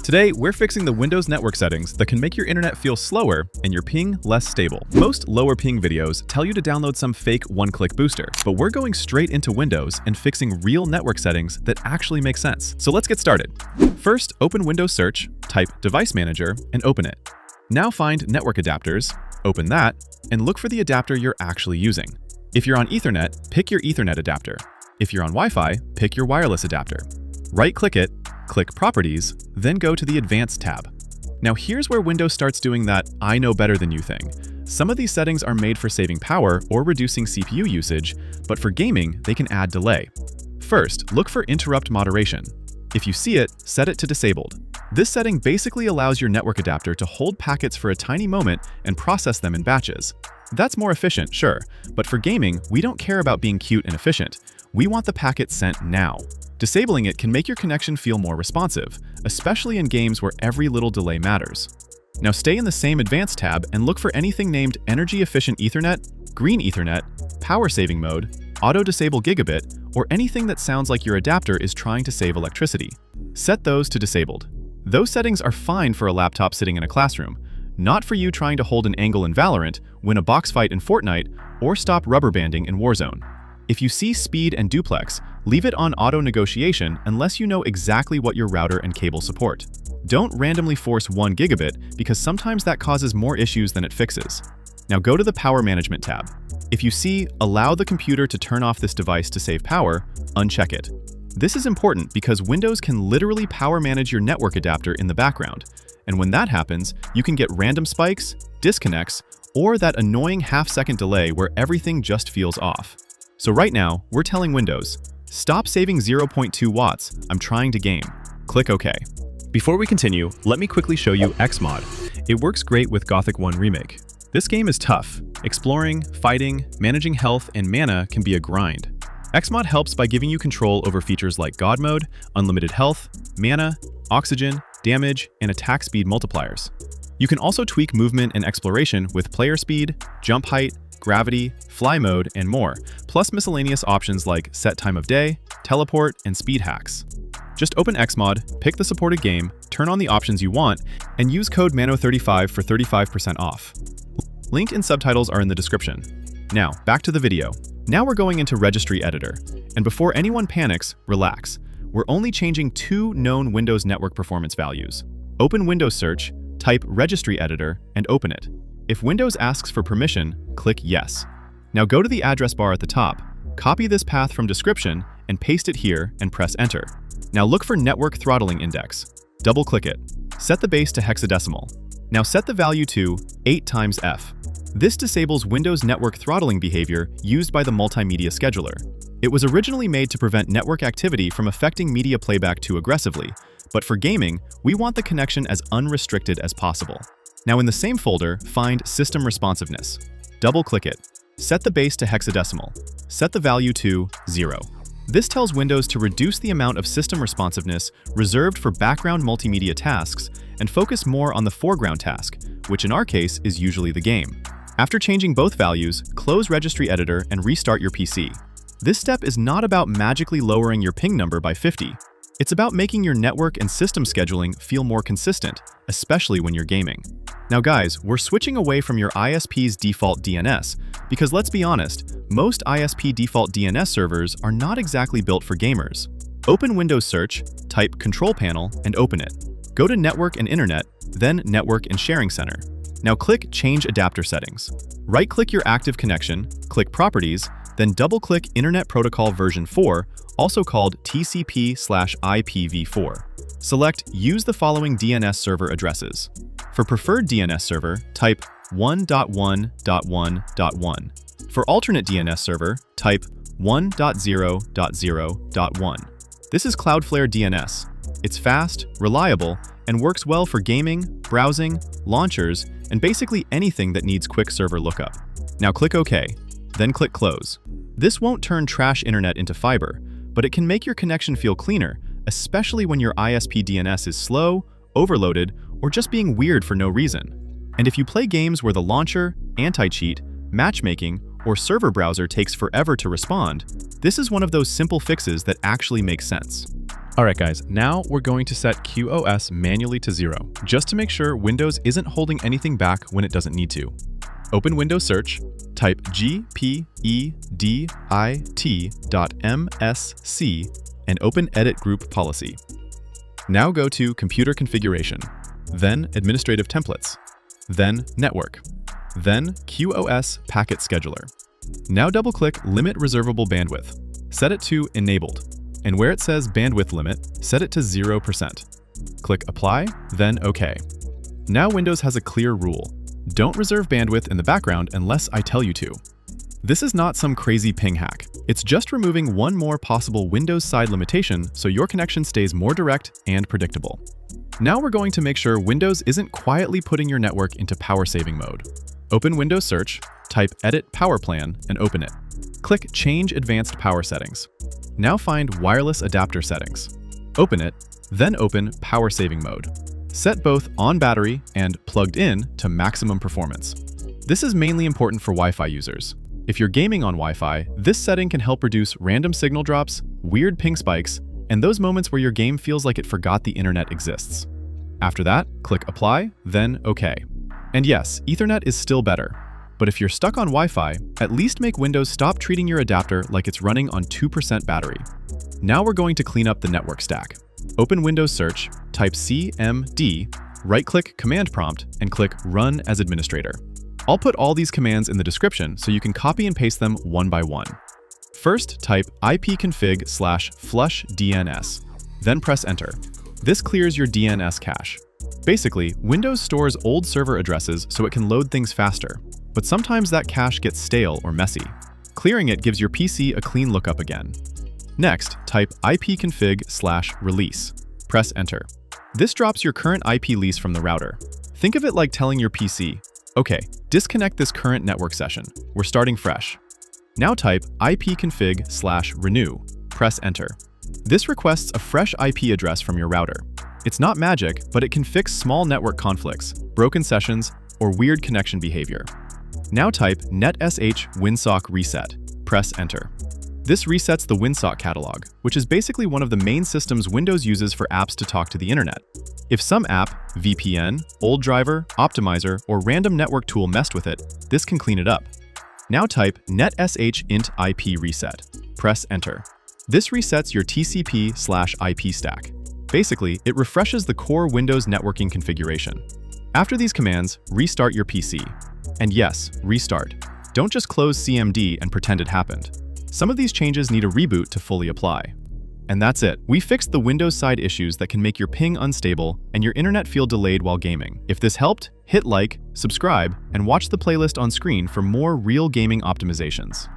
Today, we're fixing the Windows network settings that can make your internet feel slower and your ping less stable. Most lower ping videos tell you to download some fake one-click booster, but we're going straight into Windows and fixing real network settings that actually make sense. So let's get started. First, open Windows Search, type Device Manager, and open it. Now find Network Adapters, open that, and look for the adapter you're actually using. If you're on Ethernet, pick your Ethernet adapter. If you're on Wi-Fi, pick your wireless adapter. Right-click it, click Properties, then go to the Advanced tab. Now here's where Windows starts doing that I know better than you thing. Some of these settings are made for saving power or reducing CPU usage, but for gaming, they can add delay. First, look for Interrupt Moderation. If you see it, set it to Disabled. This setting basically allows your network adapter to hold packets for a tiny moment and process them in batches. That's more efficient, sure, but for gaming, we don't care about being cute and efficient. We want the packet sent now. Disabling it can make your connection feel more responsive, especially in games where every little delay matters. Now stay in the same Advanced tab and look for anything named Energy Efficient Ethernet, Green Ethernet, Power Saving Mode, Auto Disable Gigabit, or anything that sounds like your adapter is trying to save electricity. Set those to Disabled. Those settings are fine for a laptop sitting in a classroom, not for you trying to hold an angle in Valorant, win a box fight in Fortnite, or stop rubber banding in Warzone. If you see Speed and Duplex, leave it on Auto Negotiation unless you know exactly what your router and cable support. Don't randomly force 1 gigabit because sometimes that causes more issues than it fixes. Now go to the Power Management tab. If you see Allow the computer to turn off this device to save power, uncheck it. This is important because Windows can literally power manage your network adapter in the background. And when that happens, you can get random spikes, disconnects, or that annoying half-second delay where everything just feels off. So right now, we're telling Windows, stop saving 0.2 watts, I'm trying to game. Click OK. Before we continue, let me quickly show you Xmod. It works great with Gothic 1 Remake. This game is tough. Exploring, fighting, managing health, and mana can be a grind. Xmod helps by giving you control over features like God Mode, unlimited health, mana, oxygen, damage, and attack speed multipliers. You can also tweak movement and exploration with player speed, jump height, gravity, fly mode, and more, plus miscellaneous options like set time of day, teleport, and speed hacks. Just open Xmod, pick the supported game, turn on the options you want, and use code MANO35 for 35% off. Link and subtitles are in the description. Now, back to the video. Now we're going into Registry Editor, and before anyone panics, relax. We're only changing 2 known Windows network performance values. Open Windows Search, type Registry Editor, and open it. If Windows asks for permission, click Yes. Now go to the address bar at the top, copy this path from description, and paste it here and press Enter. Now look for Network Throttling Index. Double-click it. Set the base to hexadecimal. Now set the value to 8 times F. This disables Windows network throttling behavior used by the Multimedia scheduler. It was originally made to prevent network activity from affecting media playback too aggressively, but for gaming, we want the connection as unrestricted as possible. Now in the same folder, find System Responsiveness. Double-click it. Set the base to hexadecimal. Set the value to 0. This tells Windows to reduce the amount of system responsiveness reserved for background multimedia tasks and focus more on the foreground task, which in our case is usually the game. After changing both values, close Registry Editor and restart your PC. This step is not about magically lowering your ping number by 50. It's about making your network and system scheduling feel more consistent, especially when you're gaming. Now guys, we're switching away from your ISP's default DNS, because let's be honest, most ISP default DNS servers are not exactly built for gamers. Open Windows Search, type Control Panel, and open it. Go to Network and Internet, then Network and Sharing Center. Now click Change Adapter Settings. Right-click your active connection, click Properties, then double-click Internet Protocol version 4, also called TCP/IPv4. Select Use the following DNS server addresses. For preferred DNS server, type 1.1.1.1. For alternate DNS server, type 1.0.0.1. This is Cloudflare DNS. It's fast, reliable, and works well for gaming, browsing, launchers, and basically anything that needs quick server lookup. Now click OK, then click Close. This won't turn trash internet into fiber, but it can make your connection feel cleaner, especially when your ISP DNS is slow, overloaded, or just being weird for no reason. And if you play games where the launcher, anti-cheat, matchmaking, or server browser takes forever to respond, this is one of those simple fixes that actually makes sense. Alright guys, now we're going to set QoS manually to 0, just to make sure Windows isn't holding anything back when it doesn't need to. Open Windows Search, type gpedit.msc, and open Edit Group Policy. Now go to Computer Configuration, then Administrative Templates, then Network, then QoS Packet Scheduler. Now double-click Limit Reservable Bandwidth. Set it to Enabled, and where it says Bandwidth Limit, set it to 0%. Click Apply, then OK. Now Windows has a clear rule. Don't reserve bandwidth in the background unless I tell you to. This is not some crazy ping hack. It's just removing one more possible Windows side limitation so your connection stays more direct and predictable. Now we're going to make sure Windows isn't quietly putting your network into power saving mode. Open Windows Search, type Edit Power Plan, and open it. Click Change Advanced Power Settings. Now find Wireless Adapter Settings. Open it, then open Power Saving Mode. Set both on battery and plugged in to maximum performance. This is mainly important for Wi-Fi users. If you're gaming on Wi-Fi, this setting can help reduce random signal drops, weird ping spikes, and those moments where your game feels like it forgot the internet exists. After that, click Apply, then OK. And yes, Ethernet is still better. But if you're stuck on Wi-Fi, at least make Windows stop treating your adapter like it's running on 2% battery. Now we're going to clean up the network stack. Open Windows Search, type CMD, right-click Command Prompt, and click Run as Administrator. I'll put all these commands in the description so you can copy and paste them one by one. First, type ipconfig/flushdns, then press Enter. This clears your DNS cache. Basically, Windows stores old server addresses so it can load things faster, but sometimes that cache gets stale or messy. Clearing it gives your PC a clean lookup again. Next, type ipconfig/release. Press Enter. This drops your current IP lease from the router. Think of it like telling your PC, okay, disconnect this current network session. We're starting fresh. Now type ipconfig/renew. Press Enter. This requests a fresh IP address from your router. It's not magic, but it can fix small network conflicts, broken sessions, or weird connection behavior. Now type netsh winsock reset. Press Enter. This resets the Winsock catalog, which is basically one of the main systems Windows uses for apps to talk to the internet. If some app, VPN, old driver, optimizer, or random network tool messed with it, this can clean it up. Now type netsh int IP reset. Press Enter. This resets your TCP/IP stack. Basically, it refreshes the core Windows networking configuration. After these commands, restart your PC. And yes, restart. Don't just close CMD and pretend it happened. Some of these changes need a reboot to fully apply. And that's it. We fixed the Windows side issues that can make your ping unstable and your internet feel delayed while gaming. If this helped, hit like, subscribe, and watch the playlist on screen for more real gaming optimizations.